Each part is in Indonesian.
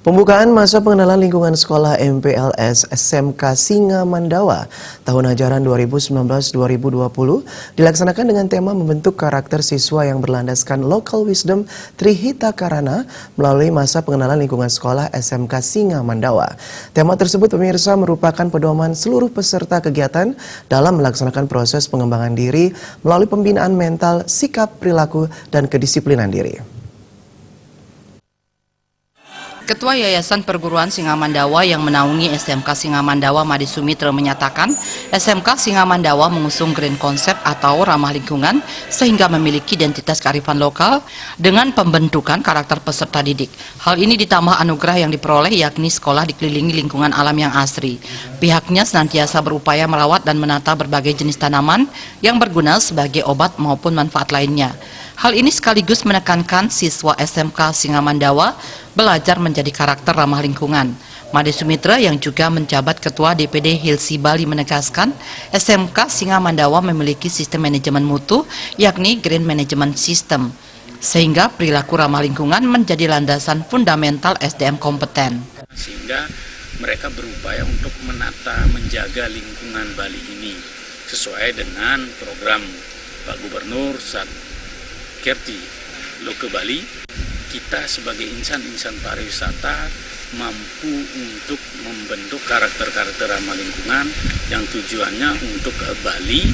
Pembukaan masa pengenalan lingkungan sekolah MPLS SMK Singa Mandawa tahun ajaran 2019-2020 dilaksanakan dengan tema membentuk karakter siswa yang berlandaskan local wisdom Trihita Karana melalui masa pengenalan lingkungan sekolah SMK Singa Mandawa. Tema tersebut pemirsa merupakan pedoman seluruh peserta kegiatan dalam melaksanakan proses pengembangan diri melalui pembinaan mental, sikap, perilaku, dan kedisiplinan diri. Ketua Yayasan Perguruan Singa Mandawa yang menaungi SMK Singa Mandawa Made Sumitra menyatakan SMK Singa Mandawa mengusung green konsep atau ramah lingkungan sehingga memiliki identitas kearifan lokal dengan pembentukan karakter peserta didik. Hal ini ditambah anugerah yang diperoleh yakni sekolah dikelilingi lingkungan alam yang asri. Pihaknya senantiasa berupaya merawat dan menata berbagai jenis tanaman yang berguna sebagai obat maupun manfaat lainnya. Hal ini sekaligus menekankan siswa SMK Singa Mandawa belajar menjadi karakter ramah lingkungan. Made Sumitra yang juga menjabat Ketua DPD Hilsi Bali menegaskan SMK Singa Mandawa memiliki sistem manajemen mutu yakni Green Management System sehingga perilaku ramah lingkungan menjadi landasan fundamental SDM kompeten. Sehingga mereka berupaya untuk menata menjaga lingkungan Bali ini sesuai dengan program Pak Gubernur Kerti Loke Bali. Kita sebagai insan-insan pariwisata mampu untuk membentuk karakter-karakter ramah lingkungan yang tujuannya untuk Bali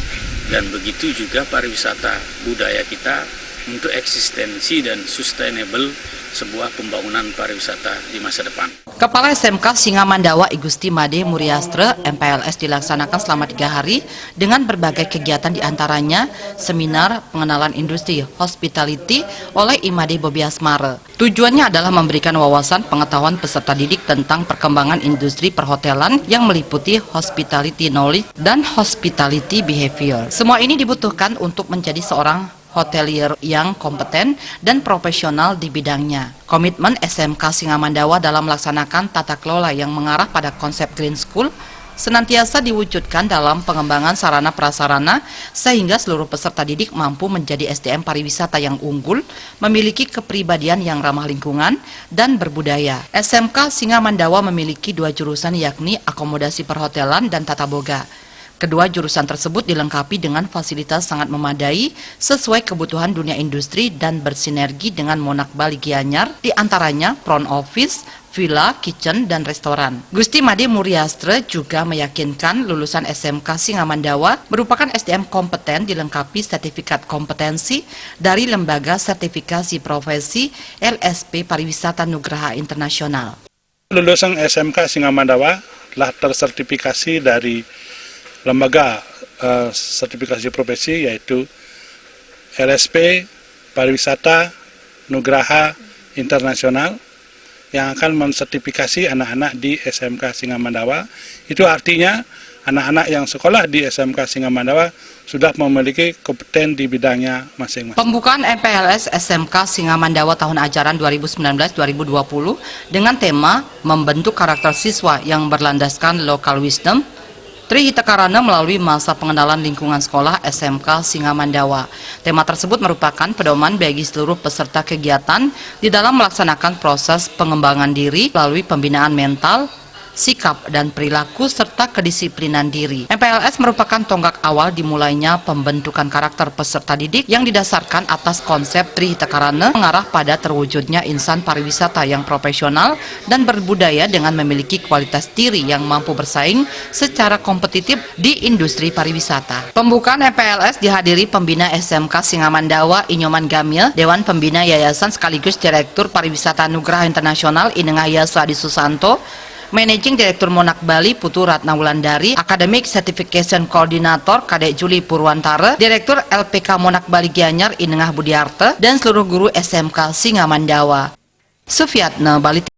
dan begitu juga pariwisata budaya kita untuk eksistensi dan sustainable sebuah pembangunan pariwisata di masa depan. Kepala SMK Singa Mandawa Igusti Made Muriastre, MPLS dilaksanakan selama 3 hari dengan berbagai kegiatan diantaranya seminar pengenalan industri hospitality oleh Imade Bobi Asmara. Tujuannya adalah memberikan wawasan pengetahuan peserta didik tentang perkembangan industri perhotelan yang meliputi hospitality knowledge dan hospitality behavior. Semua ini dibutuhkan untuk menjadi seorang hotelier yang kompeten dan profesional di bidangnya. Komitmen SMK Singa Mandawa dalam melaksanakan tata kelola yang mengarah pada konsep Green School senantiasa diwujudkan dalam pengembangan sarana prasarana sehingga seluruh peserta didik mampu menjadi SDM pariwisata yang unggul, memiliki kepribadian yang ramah lingkungan dan berbudaya. SMK Singa Mandawa memiliki 2 jurusan yakni akomodasi perhotelan dan tata boga. Kedua jurusan tersebut dilengkapi dengan fasilitas sangat memadai sesuai kebutuhan dunia industri dan bersinergi dengan Monak Bali Gianyar, diantaranya front office, villa, kitchen, dan restoran. Gusti Made Muriastre juga meyakinkan lulusan SMK Singa Mandawa merupakan SDM kompeten dilengkapi sertifikat kompetensi dari Lembaga Sertifikasi Profesi LSP Pariwisata Nugraha Internasional. Lulusan SMK Singa Mandawa telah tersertifikasi dari lembaga sertifikasi profesi yaitu LSP Pariwisata Nugraha Internasional yang akan mensertifikasi anak-anak di SMK Singa Mandawa. Itu artinya anak-anak yang sekolah di SMK Singa Mandawa sudah memiliki kompeten di bidangnya masing-masing. Pembukaan MPLS SMK Singa Mandawa tahun ajaran 2019-2020 dengan tema membentuk karakter siswa yang berlandaskan local wisdom Trihita Karana melalui masa pengenalan lingkungan sekolah SMK Singa Mandawa. Tema tersebut merupakan pedoman bagi seluruh peserta kegiatan di dalam melaksanakan proses pengembangan diri melalui pembinaan mental, sikap, dan perilaku serta kedisiplinan diri. MPLS merupakan tonggak awal dimulainya pembentukan karakter peserta didik yang didasarkan atas konsep Trihita Karana mengarah pada terwujudnya insan pariwisata yang profesional dan berbudaya dengan memiliki kualitas diri yang mampu bersaing secara kompetitif di industri pariwisata. Pembukaan MPLS dihadiri pembina SMK Singa Mandawa Inyoman Gamil, Dewan Pembina Yayasan sekaligus Direktur Pariwisata Nugraha Internasional Inengah Yasa Adi Susanto, Managing Direktur Monak Bali Putu Ratna Wulandari, Academic Certification Coordinator Kadek Juli Purwantara, Direktur LPK Monak Bali Gianyar Inengah Budiarte, dan seluruh guru SMK Singa Mandawa. Sufiatna Bali.